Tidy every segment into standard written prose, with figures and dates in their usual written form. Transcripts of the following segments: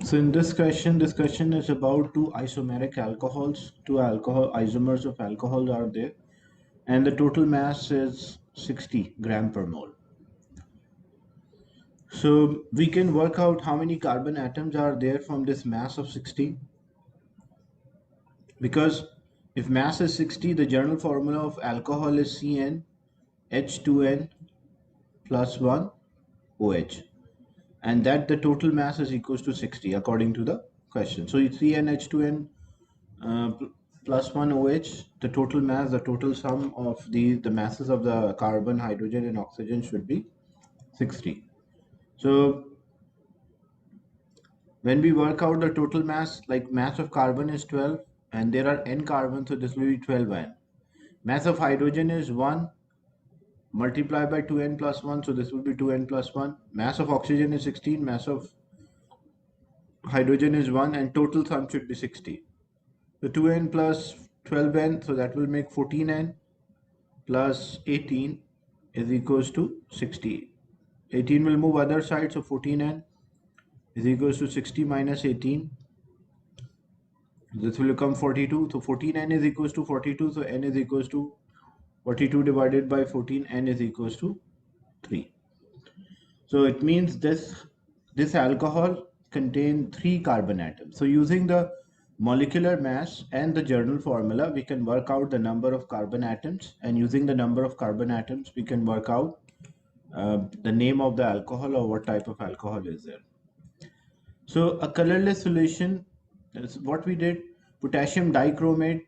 So in this question is about two isomeric alcohols. Two alcohol isomers of alcohol are there, and the total mass is 60 gram per mole. So we can work out how many carbon atoms are there from this mass of 60, because if mass is 60, the general formula of alcohol is CnH2n plus 1 OH, and that the total mass is equals to 60 according to the question. So it's CnH2n uh, plus 1 OH, the total mass, the total sum of the masses of the carbon, hydrogen, and oxygen should be 60. So when we work out the total mass, like mass of carbon is 12, and there are n carbons, so this will be 12n. Mass of hydrogen is 1 multiplied by 2n plus 1, so this will be 2n plus 1. Mass of oxygen is 16, mass of hydrogen is 1, and total sum should be 60. So 2n plus 12n, so that will make 14n plus 18 is equals to 60. 18 will move other side, so 14n is equals to 60 minus 18. This will become 42. So 14n is equals to 42. So n is equals to 42 divided by 14. N is equals to 3. So it means this alcohol contains 3 carbon atoms. So using the molecular mass and the journal formula, we can work out the number of carbon atoms. And using the number of carbon atoms, we can work out the name of the alcohol or what type of alcohol is there. So a colorless solution, that's what we did. Potassium dichromate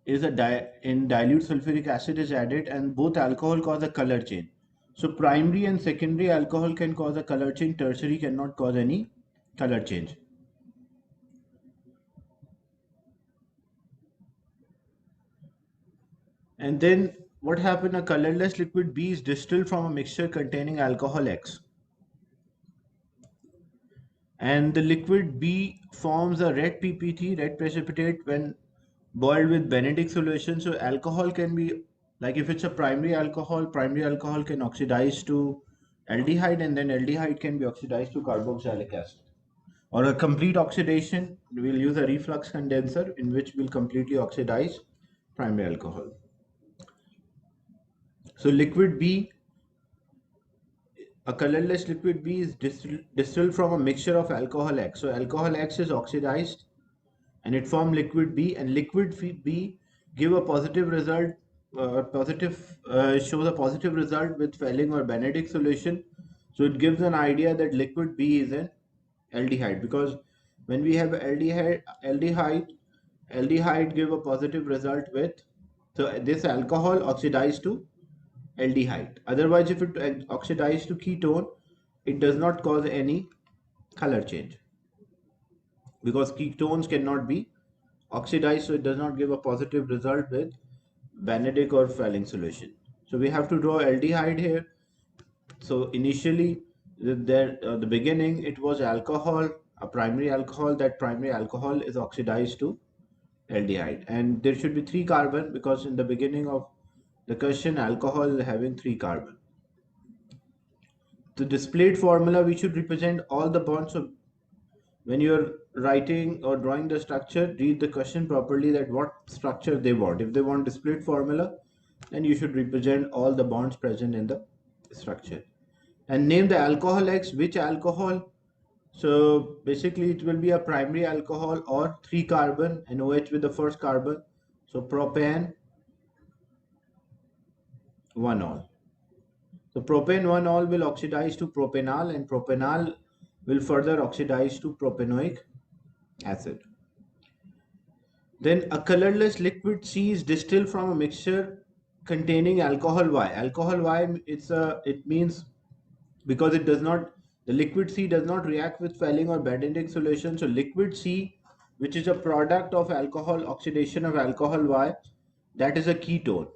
is in dilute sulfuric acid is added, and both alcohol cause a color change. So primary and secondary alcohol can cause a color change, tertiary cannot cause any color change. And then what happened? A colorless liquid B is distilled from a mixture containing alcohol X. And the liquid B forms a red PPT, red precipitate, when boiled with Benedict solution. So alcohol can be, like if it's a primary alcohol can oxidize to aldehyde, and then aldehyde can be oxidized to carboxylic acid. Or a complete oxidation, we'll use a reflux condenser in which we'll completely oxidize primary alcohol. So liquid B, a colorless liquid B is distilled from a mixture of alcohol X. So alcohol X is oxidized and it formed liquid B, and liquid B give a positive result, shows a positive result with Fehling or Benedict solution. So it gives an idea that liquid B is an aldehyde, because when we have aldehyde give a positive result with, so this alcohol oxidized to aldehyde. Otherwise, if it oxidizes to ketone, it does not cause any color change, because ketones cannot be oxidized, so it does not give a positive result with Benedict or Fehling solution. So we have to draw aldehyde here. So initially, the beginning, it was alcohol, a primary alcohol. That primary alcohol is oxidized to aldehyde, and there should be 3 carbon, because in the beginning of the question, alcohol is having 3 carbon. The displayed formula, we should represent all the bonds. So when you're writing or drawing the structure, read the question properly, that what structure they want. If they want displayed formula, then you should represent all the bonds present in the structure. And name the alcohol X, which alcohol. So basically it will be a primary alcohol or 3 carbon and OH with the first carbon. So propane 1-ol. So propane 1-ol will oxidize to propanol, and propanol will further oxidize to propanoic acid. Then a colorless liquid C is distilled from a mixture containing alcohol Y. Alcohol Y, it means, because it does not, the liquid C does not react with Fehling or Benedict solution. So liquid C, which is a product of alcohol oxidation of alcohol Y, that is a ketone.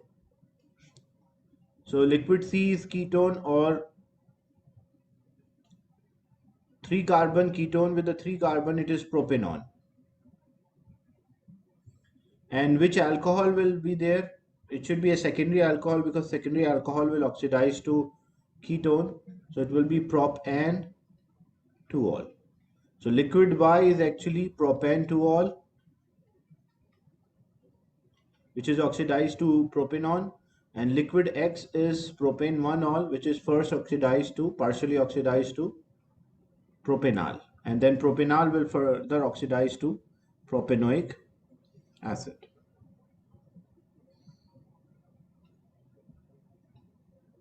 So liquid C is ketone, or 3 carbon ketone with the 3 carbon, it is propanol. And which alcohol will be there? It should be a secondary alcohol, because secondary alcohol will oxidize to ketone. So it will be prop and 2-ol. So liquid Y is actually propan-2-ol, which is oxidized to propanol, and liquid X is propan-1-ol, which is first partially oxidized to propanol, and then propanol will further oxidize to propanoic acid.